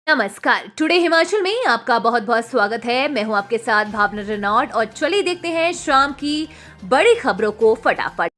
नमस्कार। टुडे हिमाचल में आपका बहुत बहुत स्वागत है। मैं हूं आपके साथ भावना रेनॉल्ड और चलिए देखते हैं शाम की बड़ी खबरों को फटाफट।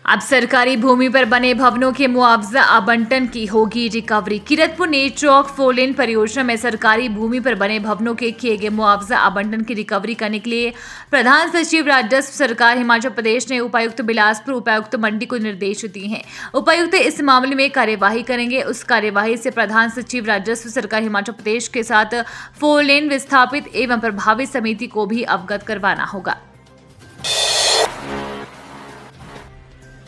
अब सरकारी भूमि पर बने भवनों के मुआवजा आवंटन की होगी रिकवरी। कीरतपुर नेरचौक 4 लेन परियोजना में सरकारी भूमि पर बने भवनों के किए गए मुआवजा आवंटन की रिकवरी करने के लिए प्रधान सचिव राजस्व सरकार हिमाचल प्रदेश ने उपायुक्त बिलासपुर, उपायुक्त मंडी को निर्देश दिए हैं। उपायुक्त इस मामले में कार्यवाही करेंगे। उस कार्यवाही से प्रधान सचिव राजस्व सरकार हिमाचल प्रदेश के साथ 4 लेन विस्थापित एवं प्रभावित समिति को भी अवगत करवाना होगा।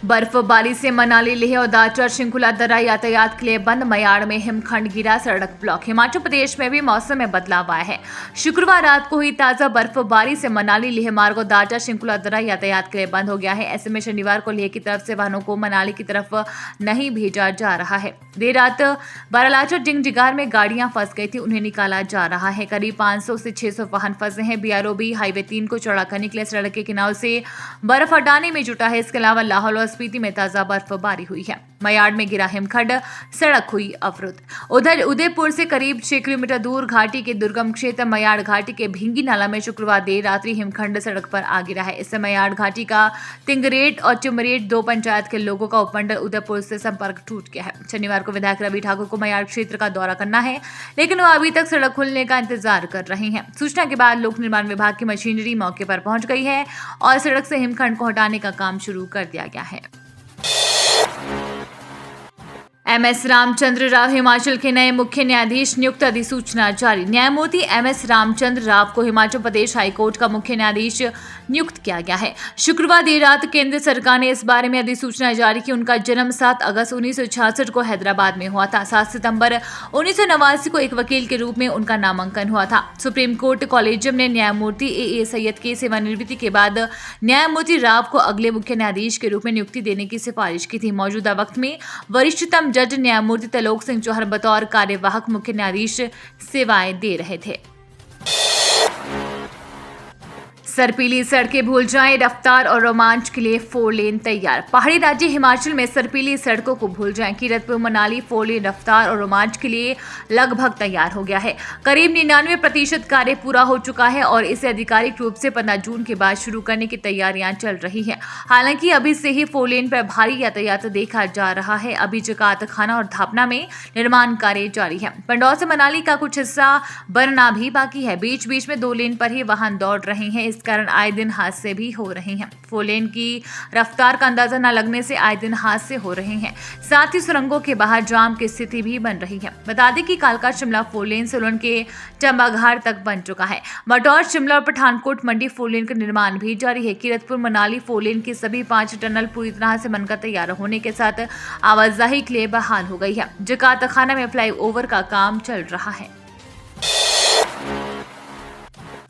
बर्फबारी से मनाली, लेह और दादर श्रृंखला दर्रा यातायात के लिए बंद। मयाड़ में हिमखंड गिरा, सड़क ब्लॉक। हिमाचल प्रदेश में भी मौसम में बदलाव आया है। शुक्रवार रात को हुई ताजा बर्फबारी से मनाली लेह मार्ग और दादर श्रृंखला दर्रा यातायात के लिए बंद हो गया है। ऐसे में शनिवार को लेह की तरफ से वाहनों को मनाली की तरफ नहीं भेजा जा रहा है। देर रात बारालाचा डिंगजिगार में गाड़ियां फंस गई थी, उन्हें निकाला जा रहा है। करीब 500 से 600 वाहन फंसे हैं। बीआरओबी हाईवे 3 को चौड़ा करने के लिए सड़क के किनारों से बर्फ हटाने में जुटा है। इसके अलावा लाहौल और स्पीति में ताजा बर्फबारी हुई है। मयाड़ में गिरा हिमखंड, सड़क हुई अवरुद्ध। उधर उदयपुर से करीब 6 किलोमीटर दूर घाटी के दुर्गम क्षेत्र मयाड़ घाटी के भिंगी नाला में शुक्रवार देर रात्रि हिमखंड सड़क पर आ गिरा है। इससे मयाड़ घाटी का तिंगरेट और टिमरेट 2 पंचायत के लोगों का उपमंडल उदयपुर से संपर्क टूट गया है। शनिवार को विधायक रवि ठाकुर को मयाड़ क्षेत्र का दौरा करना है, लेकिन वो अभी तक सड़क खुलने का इंतजार कर रहे हैं। सूचना के बाद लोक निर्माण विभाग की मशीनरी मौके पर पहुंच गई है और सड़क से हिमखंड को हटाने का काम शुरू कर दिया गया है। एमएस रामचंद्र राव हिमाचल के नए मुख्य न्यायाधीश नियुक्त, अधिसूचना जारी। न्यायमूर्ति एमएस रामचंद्र राव को हिमाचल प्रदेश हाईकोर्ट का मुख्य न्यायाधीश नियुक्त किया गया है। शुक्रवार देर रात केंद्र सरकार ने इस बारे में अधिसूचना जारी की। उनका जन्म 7 अगस्त 1966 को हैदराबाद में हुआ था। 7 सितंबर 1989 को एक वकील के रूप में उनका नामांकन हुआ था। सुप्रीम कोर्ट कॉलेजियम ने न्यायमूर्ति ए सैयद की सेवानिवृत्ति के बाद न्यायमूर्ति राव को अगले मुख्य न्यायाधीश के रूप में नियुक्ति देने की सिफारिश की थी। मौजूदा वक्त में वरिष्ठतम जज न्यायमूर्ति त्रिलोक सिंह चौहान बतौर कार्यवाहक मुख्य न्यायाधीश सेवाएं दे रहे थे। सर्पीली सड़कें भूल जाएं, रफ्तार और रोमांच के लिए 4 लेन तैयार। पहाड़ी राज्य हिमाचल में सर्पीली सड़कों को भूल जाएं। कीरतपुर मनाली 4 लेन रफ्तार और रोमांच के लिए लगभग तैयार हो गया है। करीब 99% कार्य पूरा हो चुका है और इसे आधिकारिक रूप से 15 जून के बाद शुरू करने की तैयारियां चल रही हैं। हालांकि अभी से ही 4 लेन पर भारी यातायात देखा जा रहा है। अभी जकात खाना और धापना में निर्माण कार्य जारी है। पंडौर से मनाली का कुछ हिस्सा बनना भी बाकी है। बीच बीच में 2 लेन पर ही वाहन दौड़ रहे हैं। इस कारण आए दिन हादसे भी हो रहे हैं। 4 लेन की रफ्तार का अंदाजा न लगने से आए दिन हादसे हो रहे हैं। साथ ही सुरंगों के बाहर जाम की स्थिति भी बन रही है। बता दें कि कालका शिमला 4 लेन सोलन के चंबाघाट तक बन चुका है। मटौर, शिमला और पठानकोट मंडी 4 लेन का निर्माण भी जारी है। कीरतपुर मनाली 4 लेन की सभी 5 टनल पूरी तरह से बनकर तैयार होने के साथ आवाजाही के लिए बहाल हो गई है। जकात खाना में फ्लाईओवर का काम चल रहा है।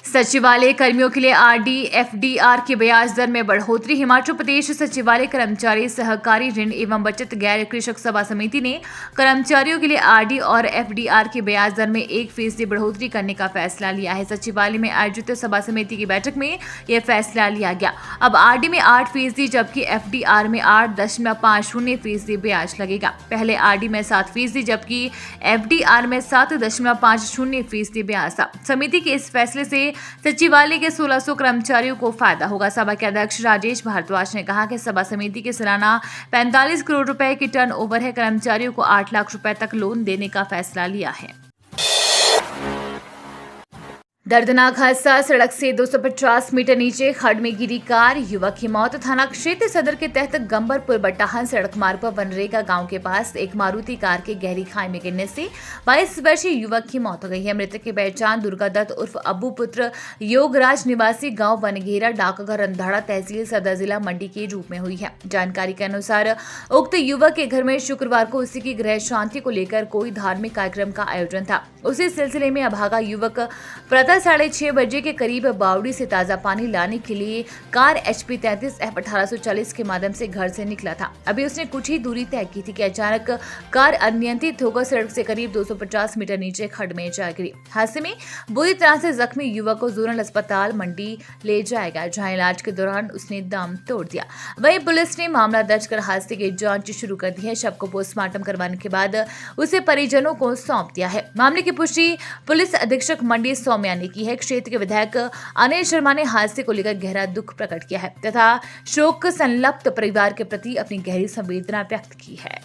सचिवालय कर्मियों के लिए आरडी एफडीआर की ब्याज दर में बढ़ोतरी। हिमाचल प्रदेश सचिवालय कर्मचारी सहकारी ऋण एवं बचत गैर कृषक सभा समिति ने कर्मचारियों के लिए आरडी और एफडीआर की ब्याज दर में 1% बढ़ोतरी करने का फैसला लिया है। सचिवालय में आयोजित सभा समिति की बैठक में यह फैसला लिया गया। अब आरडी में 8%, जबकि एफडीआर में 8.50% ब्याज लगेगा। पहले आरडी में 7%, जबकि एफडीआर में 7.50% ब्याज था। समिति के इस फैसले से सचिवालय के 1600 कर्मचारियों को फायदा होगा। सभा के अध्यक्ष राजेश भारद्वाज ने कहा कि सभा समिति के सालाना 45 करोड़ रुपए की टर्नओवर है। कर्मचारियों को 8 लाख रुपए तक लोन देने का फैसला लिया है। दर्दनाक हादसा, सड़क से 250 मीटर नीचे खड्ड में गिरी कार, युवक की मौत। थाना क्षेत्र सदर के तहत गंबरपुर बट्टाहन सड़क मार्ग पर बनरेगा गांव के पास एक मारुति कार के गहरी खाई में गिरने से 22 वर्षीय युवक की मौत हो गई है। मृतक की पहचान दुर्गा दत्त उर्फ अब्बू पुत्र योगराज निवासी गांव बनघेरा डाकघर अंधाड़ा तहसील सदर जिला मंडी के रूप में हुई है। जानकारी के अनुसार उक्त युवक के घर में शुक्रवार को उसी की गृह शांति को लेकर कोई धार्मिक कार्यक्रम का आयोजन था। उसी सिलसिले में अभागा युवक प्रातः 6:30 बजे के करीब बावड़ी से ताजा पानी लाने के लिए कार HP 33F 1840 के माध्यम से घर से निकला था। अभी उसने कुछ ही दूरी तय की थी कि अचानक कार अनियंत्रित होकर सड़क से करीब 250 मीटर नीचे खड्ड में जा गिरी। हादसे में बुरी तरह से जख्मी युवक को जोनल अस्पताल मंडी ले जाया गया, जहां इलाज के दौरान उसने दम तोड़ दिया। वहीं पुलिस ने मामला दर्ज कर हादसे की जांच शुरू कर दी है। शव को पोस्टमार्टम करवाने के बाद उसे परिजनों को सौंप दिया है। मामले की पुष्टि पुलिस अधीक्षक मंडी सौम्या ने की है। क्षेत्र के विधायक अनिल शर्मा ने हादसे को लेकर गहरा दुख प्रकट किया है तथा शोक संतप्त परिवार के प्रति अपनी गहरी संवेदना व्यक्त की है।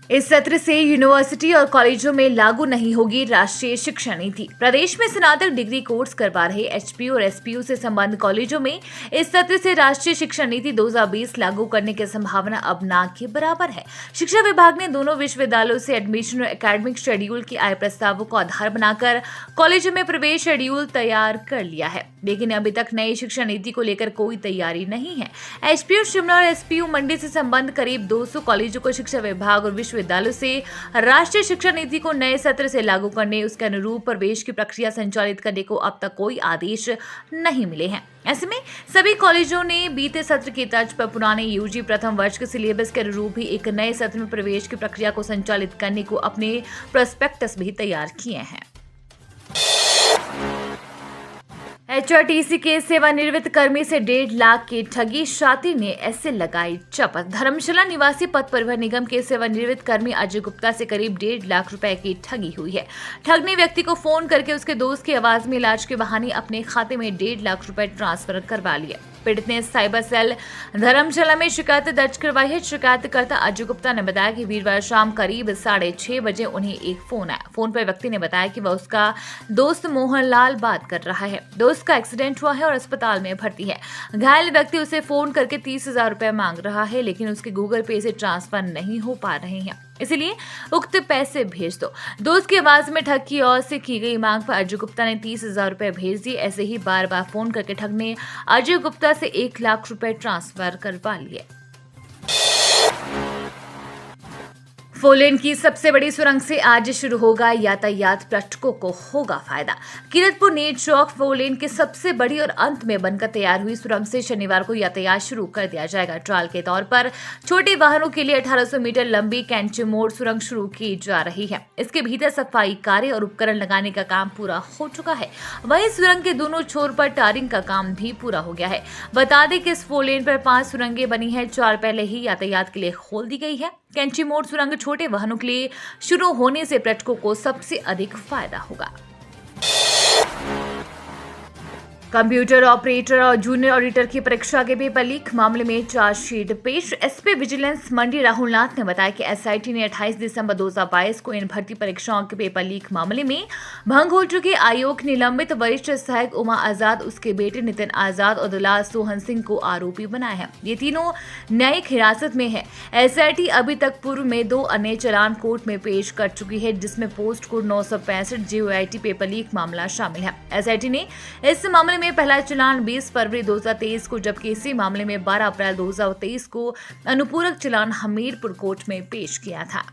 इस सत्र से यूनिवर्सिटी और कॉलेजों में लागू नहीं होगी राष्ट्रीय शिक्षा नीति। प्रदेश में स्नातक डिग्री कोर्स करवा रहे HPU और SPU से संबद्ध कॉलेजों में इस सत्र से राष्ट्रीय शिक्षा नीति 2020 लागू करने की संभावना अब ना के बराबर है। शिक्षा विभाग ने दोनों विश्वविद्यालयों से एडमिशन और एकेडमिक शेड्यूल के आए प्रस्तावों को आधार बनाकर कॉलेजों में प्रवेश शेड्यूल तैयार कर लिया है, लेकिन अभी तक नई शिक्षा नीति को लेकर कोई तैयारी नहीं है। HPU शिमला और SPU मंडी से संबद्ध करीब 200 कॉलेजों को शिक्षा विभाग और विश्वविद्यालयों से राष्ट्रीय शिक्षा नीति को नए सत्र से लागू करने, उसके अनुरूप प्रवेश की प्रक्रिया संचालित करने को अब तक कोई आदेश नहीं मिले हैं। ऐसे में सभी कॉलेजों ने बीते सत्र की तर्ज पर पुराने UG प्रथम वर्ष के सिलेबस के अनुरूप ही एक नए सत्र में प्रवेश की प्रक्रिया को संचालित करने को अपने प्रोस्पेक्टस भी तैयार किए हैं। HRTC के सेवानिवृत्त कर्मी से 1.5 लाख की ठगी, शातिर ने ऐसे लगाई चपत। धर्मशाला निवासी पथ परिवहन निगम के सेवानिवृत्त कर्मी अजय गुप्ता से करीब 1.5 लाख रुपए की ठगी हुई है। ठग ने व्यक्ति को फोन करके उसके दोस्त की आवाज में इलाज के बहाने अपने खाते में 1.5 लाख रुपए ट्रांसफर करवा लिए। पीड़ित ने साइबर सेल धर्मशाला में शिकायत दर्ज करवाई है। शिकायतकर्ता अजय गुप्ता ने बताया कि वीरवार शाम करीब 6:30 बजे उन्हें एक फोन आया। फोन पर व्यक्ति ने बताया कि वह उसका दोस्त मोहनलाल बात कर रहा है। दोस्त का एक्सीडेंट हुआ है और अस्पताल में भर्ती है। घायल व्यक्ति उसे फोन करके 30,000 रुपए मांग रहा है, लेकिन उसके गूगल पे से ट्रांसफर नहीं हो पा रहे हैं, इसलिए उक्त पैसे भेज दो। दोस्त की आवाज में ठग की ओर से की गई मांग पर अजय गुप्ता ने 30,000 रुपए भेज दिए। ऐसे ही बार बार फोन करके ठग ने अजय गुप्ता से 1 लाख रुपए ट्रांसफर करवा लिए। फोरलेन की सबसे बड़ी सुरंग से आज शुरू होगा यातायात, पर्यटकों को होगा फायदा। कीरतपुर नेट चौक फोरलेन की सबसे बड़ी और अंत में बनकर तैयार हुई सुरंग से शनिवार को यातायात शुरू कर दिया जाएगा। ट्रायल के तौर पर छोटे वाहनों के लिए 1800 मीटर लंबी कैंची मोड़ सुरंग शुरू की जा रही है। इसके भीतर सफाई कार्य और उपकरण लगाने का काम पूरा हो चुका है। वहीं सुरंग के दोनों छोर पर टारिंग का काम भी पूरा हो गया है। बता दें कि इस फोरलेन पर 5 सुरंगें बनी है, 4 पहले ही यातायात के लिए खोल दी गई है। कैंची मोड़ सुरंग छोटे वाहनों के लिए शुरू होने से पर्यटकों को सबसे अधिक फायदा होगा। कंप्यूटर ऑपरेटर और जूनियर ऑडिटर की परीक्षा के पेपर लीक मामले में चार्जशीट पेश। SP विजिलेंस मंडी राहुल नाथ ने बताया कि SIT ने 28 दिसंबर 2022 को इन भर्ती परीक्षाओं के पेपर लीक मामले में भंग हो चुके आयोग निलंबित वरिष्ठ सहायक उमा आजाद, उसके बेटे नितिन आजाद और दलाल सोहन सिंह को आरोपी बनाया है। ये तीनों न्यायिक हिरासत में है। SIT अभी तक पूर्व में 2 अन्य चालान कोर्ट में पेश कर चुकी है, जिसमें post code 965 JOIT paper leak मामला शामिल है। SIT ने इस मामले में पहला चालान 20 फरवरी 2023 को, जबकि इसी मामले में 12 अप्रैल 2023 को अनुपूरक चालान हमीरपुर कोर्ट में पेश किया था।